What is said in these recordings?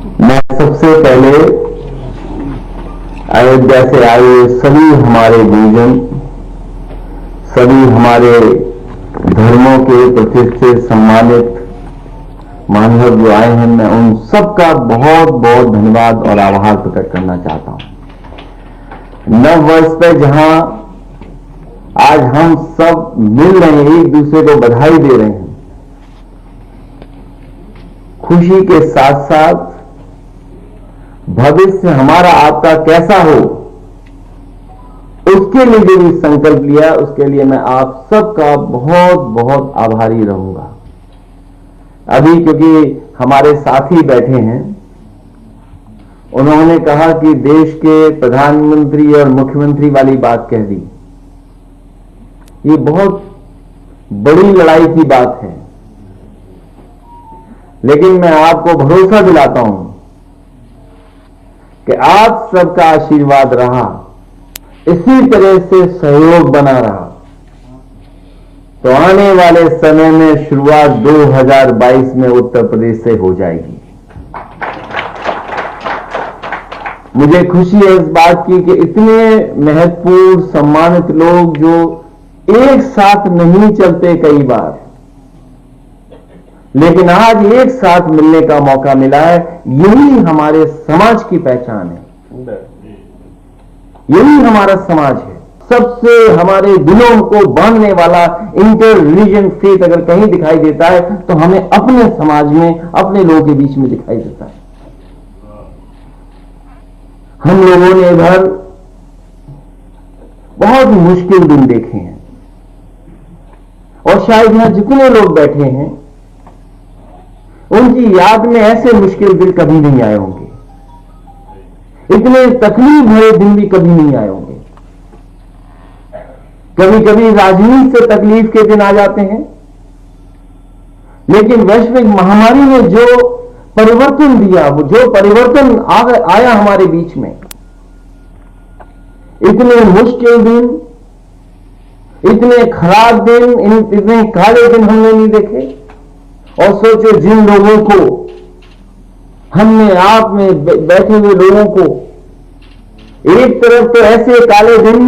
मैं सबसे पहले अयोध्या से आए सभी हमारे गुरुजन, सभी हमारे धर्मों के प्रतिष्ठित सम्मानित मानव जो आए हैं, मैं उन सबका बहुत बहुत धन्यवाद और आभार प्रकट करना चाहता हूं। नव वर्ष पर जहां आज हम सब मिल रहे हैं, एक दूसरे को बधाई दे रहे हैं, खुशी के साथ साथ भविष्य हमारा आपका कैसा हो, उसके लिए जो भी संकल्प लिया, उसके लिए मैं आप सबका बहुत बहुत आभारी रहूंगा। अभी क्योंकि हमारे साथी बैठे हैं, उन्होंने कहा कि देश के प्रधानमंत्री और मुख्यमंत्री वाली बात कह दी। ये बहुत बड़ी लड़ाई की बात है, लेकिन मैं आपको भरोसा दिलाता हूं कि आप सबका आशीर्वाद रहा, इसी तरह से सहयोग बना रहा, तो आने वाले समय में शुरुआत 2022 में उत्तर प्रदेश से हो जाएगी। मुझे खुशी है इस बात की कि इतने महत्वपूर्ण सम्मानित लोग जो एक साथ नहीं चलते कई बार, लेकिन आज एक साथ मिलने का मौका मिला है। यही हमारे समाज की पहचान है, यही हमारा समाज है। सबसे हमारे दिलों को बांधने वाला इंटर रिलीजन फेथ अगर कहीं दिखाई देता है तो हमें अपने समाज में, अपने लोगों के बीच में दिखाई देता है। हम लोगों ने इधर बहुत मुश्किल दिन देखे हैं, और शायद यहां जितने लोग बैठे हैं उनकी याद में ऐसे मुश्किल दिन कभी नहीं आए होंगे, इतने तकलीफ भरे दिन भी कभी नहीं आए होंगे। कभी कभी राजनीति से तकलीफ के दिन आ जाते हैं, लेकिन वैश्विक महामारी ने जो परिवर्तन दिया, वो जो परिवर्तन आया हमारे बीच में, इतने मुश्किल दिन, इतने खराब दिन, इतने काले दिन हमने नहीं देखे। और सोचो, जिन लोगों को हमने आप में बैठे हुए लोगों को, एक तरफ तो ऐसे काले दिन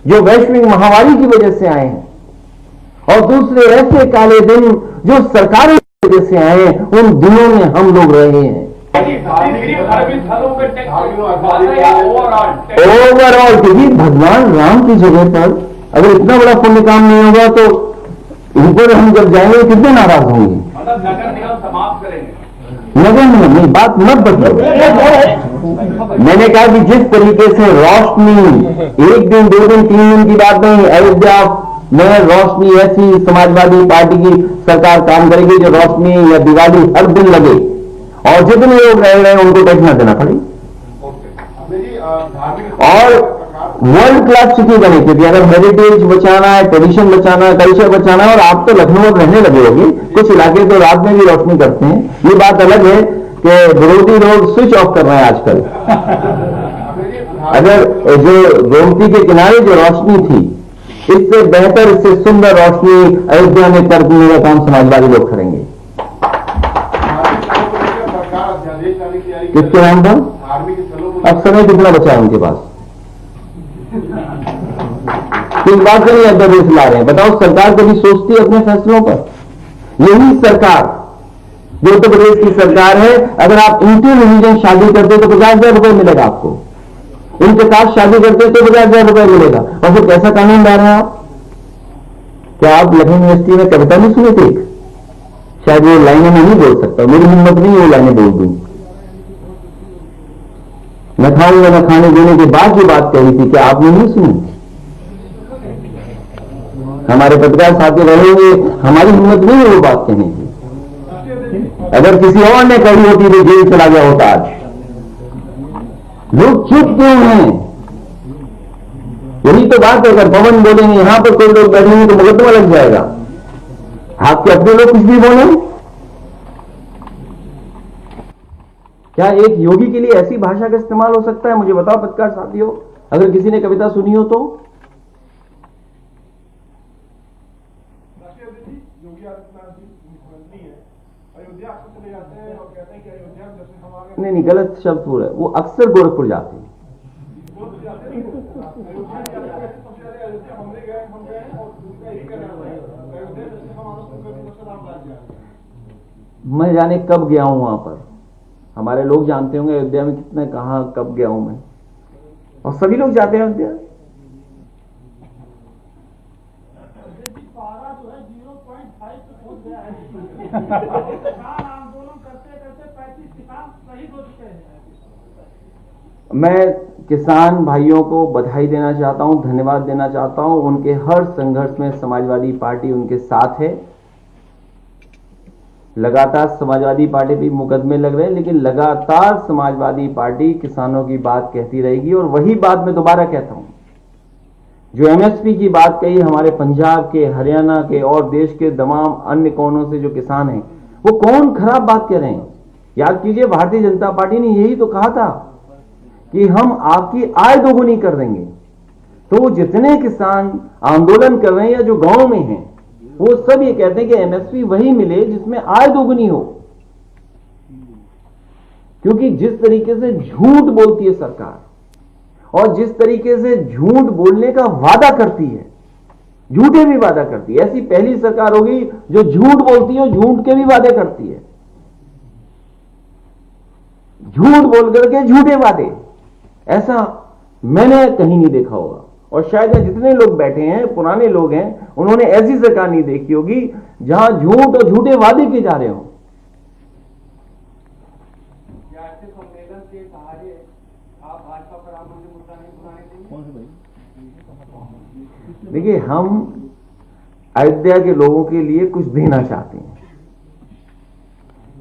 जो वैश्विक महामारी की वजह से आए हैं, और दूसरे ऐसे काले दिन जो सरकारों की वजह से आए हैं, उन दिनों में हम लोग रहे हैं। ओवरऑल, क्योंकि भगवान राम की जगह पर अगर इतना बड़ा पुण्य काम नहीं होगा तो ऊपर हम जब जाएंगे कितने नाराज होंगे। नगर निगम समाप्त करेंगे, नगर निगम नहीं, बात मत बदलो। मैंने कहा कि जिस तरीके से रोशनी, एक दिन, 2 दिन, 3 दिन की बात नहीं, अयोध्या में रोशनी ऐसी समाजवादी पार्टी की सरकार काम करेगी जो रोशनी या दिवाली हर दिन लगे, और जितने लोग रह रहे हैं उनको टैक्स न देना पड़े, और वर्ल्ड क्लास सिटी बने। क्योंकि अगर हेरिटेज बचाना है, ट्रेडिशन बचाना है, कल्चर बचाना है, और आप तो लखनऊ में रहने लगे होंगे, कुछ इलाके तो रात में भी रोशनी करते हैं। ये बात अलग है कि विरोधी लोग स्विच ऑफ कर रहे हैं आजकल। अगर जो गोमती के किनारे जो रोशनी थी, इससे बेहतर, इससे सुंदर रोशनी अयोध्या में करने का काम समाजवादी लोग करेंगे। किसके नाम पर? अब समय कितना बचा है उनके पास? किस बात के लिए अध्यादेश ला रहे हैं? बताओ, सरकार कभी सोचती है अपने फैसलों पर? यही सरकार जो उत्तर प्रदेश की सरकार है, अगर आप इंटर रिलीजन शादी करते तो 50,000 रुपए मिलेगा आपको, इनके साथ शादी करते तो 50,000 रुपए मिलेगा। और फिर कैसा कानून ला रहे हैं आप? क्या आप लखनऊ यूनिवर्सिटी में कविता नहीं सुनी थी? शायद वो लाइनें मैं नहीं बोल सकता, मेरी हिम्मत नहीं वो लाइनें बोल दूं। न खाऊंगा न खाने देने के बाद जो बात कही थी, क्या आपने नहीं सुनी? हमारे पत्रकार साथी रहेंगे, हमारी हिम्मत नहीं है वो बात कहने की। अगर किसी और ने कही होती तो जेल चला गया होता आज। लोग चुप क्यों हैं? यही तो बात है। अगर पवन बोलेंगे, यहां पर कोई लोग बैठेंगे तो मुकदमा लग जाएगा। आपके अपने लोग कुछ भी बोले। क्या एक योगी के लिए ऐसी भाषा का इस्तेमाल हो सकता है? मुझे बताओ पत्रकार साथियों, अगर किसी ने कविता सुनी हो तो। योगी आदित्यनाथ जी मुख्यमंत्री हैं, अयोध्या चले जाते हैं और कहते हैं कि नहीं, गलत शब्द हो रहा है। वो अक्सर गोरखपुर जाते हैं। मैं जाने कब गया हूं वहां पर, हमारे लोग जानते होंगे अयोध्या में कितने, कहां कब गया हूं मैं, और सभी लोग जाते हैं अयोध्या। पारा जो है 0.5 पे पहुंच गया है। किसान आंदोलन करते करते 35 किसान शहीद हो चुके हैं। मैं किसान भाइयों को बधाई देना चाहता हूं, धन्यवाद देना चाहता हूं। उनके हर संघर्ष में समाजवादी पार्टी उनके साथ है। लगातार समाजवादी पार्टी भी मुकदमे लग रहे हैं, लेकिन लगातार समाजवादी पार्टी किसानों की बात कहती रहेगी। और वही बात मैं दोबारा कहता हूं, जो एमएसपी की बात कही हमारे पंजाब के, हरियाणा के और देश के तमाम अन्य कोनों से जो किसान हैं, वो कौन खराब बात कह रहे हैं। याद कीजिए, भारतीय जनता पार्टी ने यही तो कहा था कि हम आपकी आय दोगुनी कर देंगे। तो जितने किसान आंदोलन कर रहे हैं या जो गांव में हैं, वो सब ये कहते हैं कि एमएसपी वही मिले जिसमें आय दोगुनी हो। क्योंकि जिस तरीके से झूठ बोलती है सरकार और जिस तरीके से झूठ बोलने का वादा करती है, झूठे भी वादा करती है, ऐसी पहली सरकार होगी जो झूठ बोलती है और झूठ के भी वादे करती है। झूठ बोल करके झूठे वादे, ऐसा मैंने कहीं नहीं देखा होगा। और शायद जितने लोग बैठे हैं, पुराने लोग हैं, उन्होंने ऐसी सरकार नहीं देखी होगी जहां झूठ और झूठे वादे किए जा रहे हो। ऐसे सम्मेलन के सहारे आप भाजपा पर राम मंदिर मुद्दा नहीं बुलाने देंगे? देखिए, हम अयोध्या के लोगों के लिए कुछ देना चाहते हैं।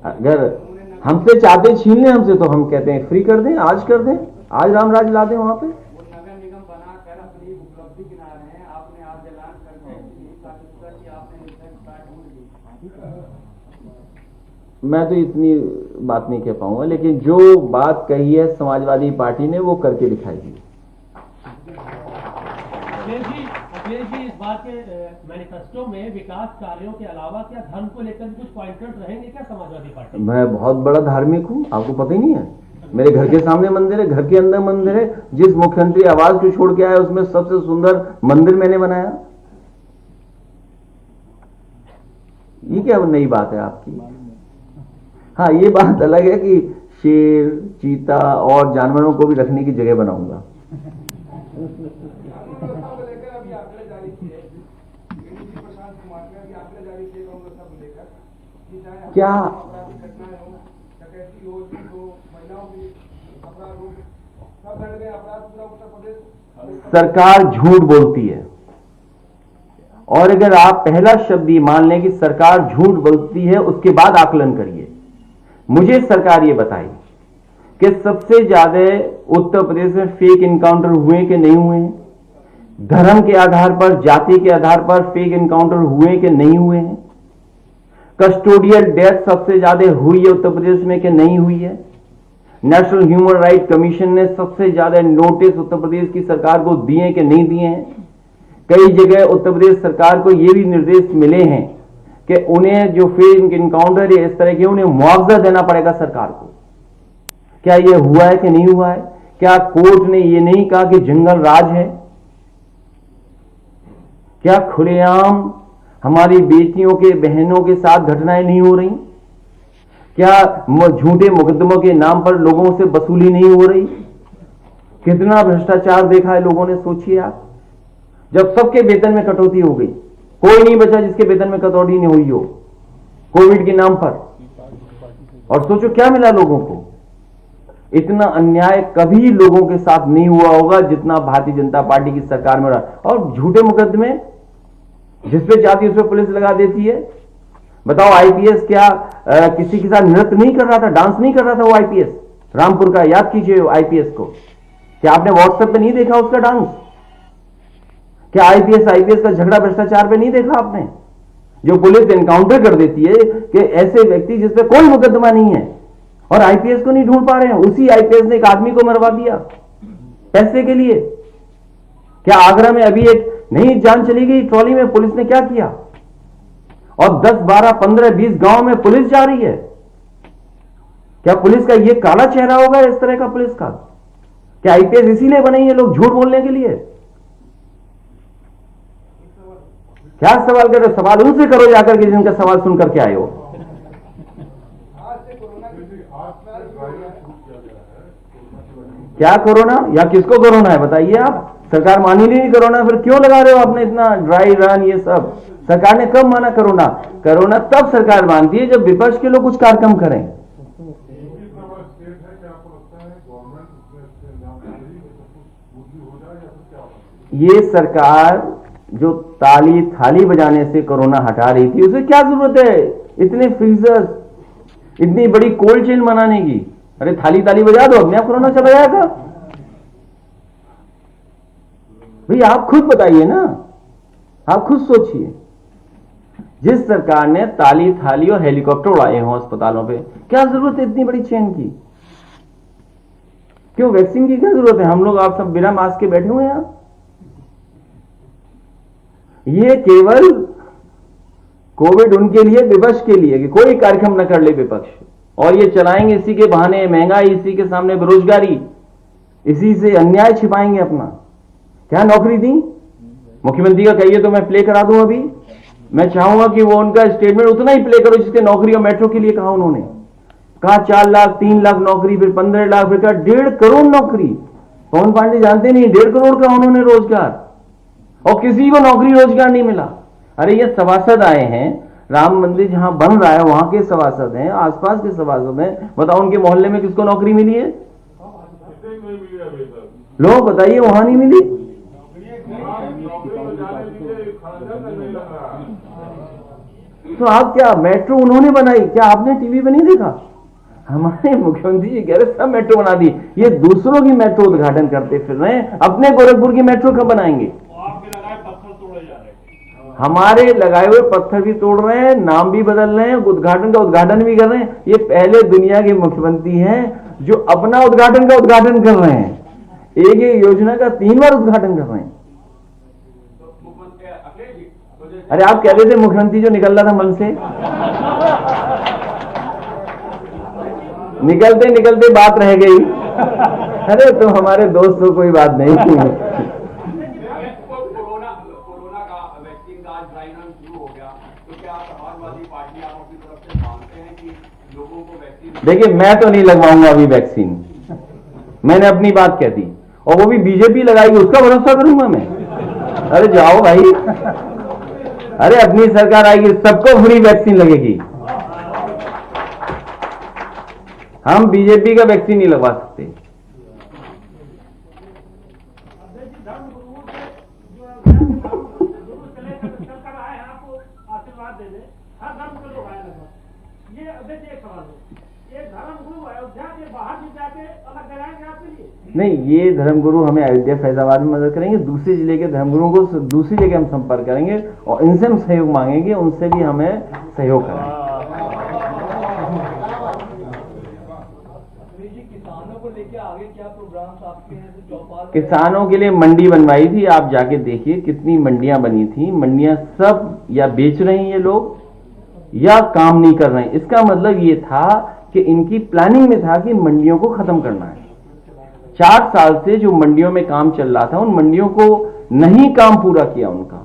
अगर हमसे चाहते छीन लें हमसे, तो हम कहते हैं फ्री कर दें, आज कर दें, आज रामराज ला दें वहां पे। वो नगर निगम बनाकर अपनी उपलब्धि गिना रहे हैं, आपने आज ऐलान करके कि आपने मैं तो इतनी बात नहीं कह पाऊंगा, लेकिन जो बात कही है समाजवादी पार्टी ने वो करके दिखाएगी। अखिलेश जी, इस बार के मैनिफेस्टो में विकास कार्यों के अलावा क्या धर्म को लेकर कुछ पॉइंटर्स रहेंगे क्या समाजवादी पार्टी? मैं बहुत बड़ा धार्मिक हूं, आपको पता ही नहीं है। मेरे घर के सामने मंदिर है, घर के अंदर मंदिर है। जिस मुख्यमंत्री आवास को छोड़ के आया उसमें सबसे सुंदर मंदिर मैंने बनाया। ये क्या नई बात है आपकी? हाँ, ये बात अलग है कि शेर, चीता और जानवरों को भी रखने की जगह बनाऊंगा। क्या सरकार झूठ बोलती है? और अगर आप पहला शब्द ये मान लें कि सरकार झूठ बोलती है, उसके बाद आकलन करिए। मुझे सरकार ये बताई कि सबसे ज्यादा उत्तर प्रदेश में फेक इनकाउंटर हुए कि नहीं हुए हैं? धर्म के आधार पर, जाति के आधार पर फेक इनकाउंटर हुए कि नहीं हुए हैं? कस्टोडियल डेथ सबसे ज्यादा हुई है उत्तर प्रदेश में कि नहीं हुई है? नेशनल ह्यूमन राइट कमीशन ने सबसे ज्यादा नोटिस उत्तर प्रदेश की सरकार को दिए कि नहीं दिए हैं? कई जगह उत्तर प्रदेश सरकार को यह भी निर्देश मिले हैं कि उन्हें जो फेक इनकाउंटर या इस तरह के, उन्हें मुआवजा देना पड़ेगा सरकार को। क्या यह हुआ है कि नहीं हुआ है? क्या कोर्ट ने यह नहीं कहा कि जंगल राज है? क्या खुलेआम हमारी बेटियों के, बहनों के साथ घटनाएं नहीं हो रही? क्या झूठे मुकदमों के नाम पर लोगों से वसूली नहीं हो रही? कितना भ्रष्टाचार देखा है लोगों ने, सोचिए आप। जब सबके वेतन में कटौती हो गई, कोई नहीं बचा जिसके वेतन में कटौती नहीं हुई हो कोविड के नाम पर। और सोचो क्या मिला लोगों को। इतना अन्याय कभी लोगों के साथ नहीं हुआ होगा जितना भारतीय जनता पार्टी की सरकार में रहा। और झूठे मुकदमे जिस पे चाहती है उस पर पुलिस लगा देती है। बताओ, आईपीएस क्या किसी के साथ नृत्य नहीं कर रहा था, डांस नहीं कर रहा था वो आईपीएस रामपुर का? याद कीजिए आईपीएस को। क्या आपने व्हाट्सएप पे नहीं देखा उसका डांस? क्या आईपीएस का झगड़ा भ्रष्टाचार पे नहीं देखा आपने? जो पुलिस एनकाउंटर कर देती है कि ऐसे व्यक्ति जिसपे कोई मुकदमा नहीं है और आईपीएस को नहीं ढूंढ पा रहे हैं। उसी आईपीएस ने एक आदमी को मरवा दिया पैसे के लिए। क्या आगरा में अभी एक नई जान चली गई ट्रॉली में, पुलिस ने क्या किया? और 10, 12, 15, 20 गांव में पुलिस जा रही है। क्या पुलिस का ये काला चेहरा होगा इस तरह का पुलिस का? क्या आईपीएस इसीलिए बने ये लोग झूठ बोलने के लिए? क्या सवाल कर रहे हो? सवाल उनसे करो जाकर के जिनका सवाल सुन करके आए हो। क्या कोरोना या किसको कोरोना है बताइए आप? सरकार मान ही नहीं कोरोना, फिर क्यों लगा रहे हो आपने इतना ड्राई रन ये सब? सरकार ने कब माना कोरोना? कोरोना तब सरकार मानती है जब विपक्ष के लोग कुछ कार्यक्रम करें। ये सरकार जो ताली थाली बजाने से कोरोना हटा रही थी, उसे क्या जरूरत है इतने फ्रीजर्स, इतनी बड़ी कोल्ड चेन बनाने की? अरे थाली ताली बजा दो, अपने आप कोरोना चला जाएगा। भाई आप खुद बताइए ना, आप खुद सोचिए। जिस सरकार ने ताली थाली और हेलीकॉप्टर उड़ाए हों अस्पतालों पे, क्या जरूरत है इतनी बड़ी चेन की? क्यों वैक्सीन की क्या जरूरत है? हम लोग आप सब बिना मास्क के बैठे हुए हैं यहां। ये केवल कोविड उनके लिए, विपक्ष के लिए कि कोई कार्यक्रम न कर ले विपक्ष, और ये चलाएंगे इसी के बहाने महंगाई, इसी के सामने बेरोजगारी, इसी से अन्याय छिपाएंगे अपना। क्या नौकरी दी? मुख्यमंत्री का कहिए तो मैं प्ले करा दूं। अभी मैं चाहूंगा कि वो उनका स्टेटमेंट उतना ही प्ले करो जिसके नौकरी और मेट्रो के लिए कहा उन्होंने। कहा 4 लाख 3 लाख नौकरी, फिर 15 लाख, फिर कहा 1.5 करोड़ नौकरी। पवन पांडे जानते नहीं 1.5 करोड़ का उन्होंने रोजगार, और किसी को नौकरी रोजगार नहीं मिला। अरे ये सभासद आए हैं, राम मंदिर जहां बन रहा है वहां के सभासद हैं, आसपास के सभासद हैं, बताओ उनके मोहल्ले में किसको नौकरी मिली है? लो बताइए, वहां नहीं मिली। तो आप क्या मेट्रो उन्होंने बनाई? क्या आपने टीवी पे नहीं देखा? हमारे मुख्यमंत्री जी कह रहे सब मेट्रो बना दी। ये दूसरों की मेट्रो उद्घाटन करते फिर रहे हैं, अपने गोरखपुर की मेट्रो कब बनाएंगे? हमारे लगाए हुए पत्थर भी तोड़ रहे हैं, नाम भी बदल रहे हैं, उद्घाटन का उद्घाटन भी कर रहे हैं। ये पहले दुनिया के मुख्यमंत्री हैं जो अपना उद्घाटन का उद्घाटन कर रहे हैं। एक एक योजना का 3 बार उद्घाटन कर रहे हैं। अरे आप कह रहे थे मुख्यमंत्री जो निकल रहा था मन से, निकलते निकलते बात रह गई। अरे तो हमारे दोस्त हो, कोई बात नहीं। देखिए मैं तो नहीं लगवाऊंगा अभी वैक्सीन, मैंने अपनी बात कह दी, और वो भी बीजेपी लगाएगी उसका भरोसा करूंगा मैं? अरे जाओ भाई, अरे अपनी सरकार आएगी सबको फ्री वैक्सीन लगेगी। हम बीजेपी का वैक्सीन नहीं लगवा सकते। नहीं, ये धर्मगुरु हमें अयोध्या फैजाबाद में मदद करेंगे, दूसरे जिले के धर्मगुरुओं को दूसरी जगह हम संपर्क करेंगे और इनसे हम सहयोग मांगेंगे, उनसे भी हमें सहयोग कराएं। किसानों को लेके आगे क्या प्रोग्राम्स आपके हैं? किसानों के लिए मंडी बनवाई थी, आप जाके देखिए कितनी मंडियां बनी थी। मंडियां सब या बेच रहे हैं ये लोग या काम नहीं कर रहे हैं। इसका मतलब ये था कि इनकी प्लानिंग में था कि मंडियों को खत्म करना है। 4 साल से जो मंडियों में काम चल रहा था, उन मंडियों को नहीं काम पूरा किया उनका।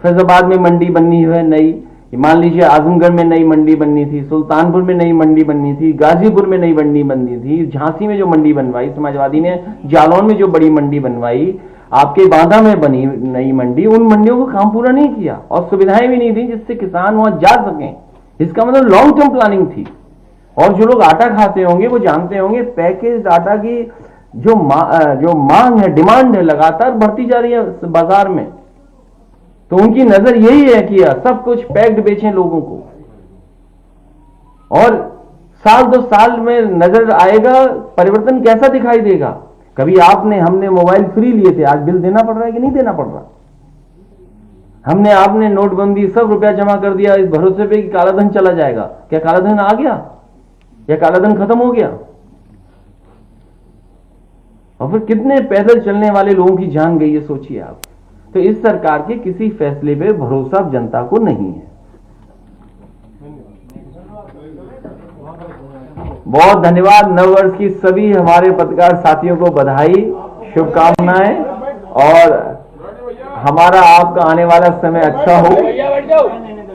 फैजाबाद में मंडी बननी है नई, मान लीजिए आजमगढ़ में नई मंडी बननी थी, सुल्तानपुर में नई मंडी बननी थी, गाजीपुर में नई मंडी बननी थी, झांसी में जो मंडी बनवाई समाजवादी ने, जालौन में जो बड़ी मंडी बनवाई, आपके बांदा में बनी नई मंडी, उन मंडियों को काम पूरा नहीं किया और सुविधाएं भी नहीं थी जिससे किसान वहां जा सकें। इसका मतलब लॉन्ग टर्म प्लानिंग थी। और जो लोग आटा खाते होंगे वो जानते होंगे पैकेज आटा की जो मांग है, डिमांड है, लगातार बढ़ती जा रही है बाजार में। तो उनकी नजर यही है कि सब कुछ पैक्ड बेचें लोगों को, और साल 2 साल में नजर आएगा परिवर्तन कैसा दिखाई देगा। कभी हमने मोबाइल फ्री लिए थे, आज बिल देना पड़ रहा है कि नहीं देना पड़ रहा? आपने नोटबंदी सब रुपया जमा कर दिया इस भरोसे पे कि कालाधन चला जाएगा। क्या कालाधन आ गया या कालाधन खत्म हो गया? और फिर कितने पैदल चलने वाले लोगों की जान गई है, सोचिए आप। तो इस सरकार के किसी फैसले पे भरोसा जनता को नहीं है। बहुत धन्यवाद। नववर्ष की सभी हमारे पत्रकार साथियों को बधाई, शुभकामनाएं और हमारा आपका आने वाला समय अच्छा हो।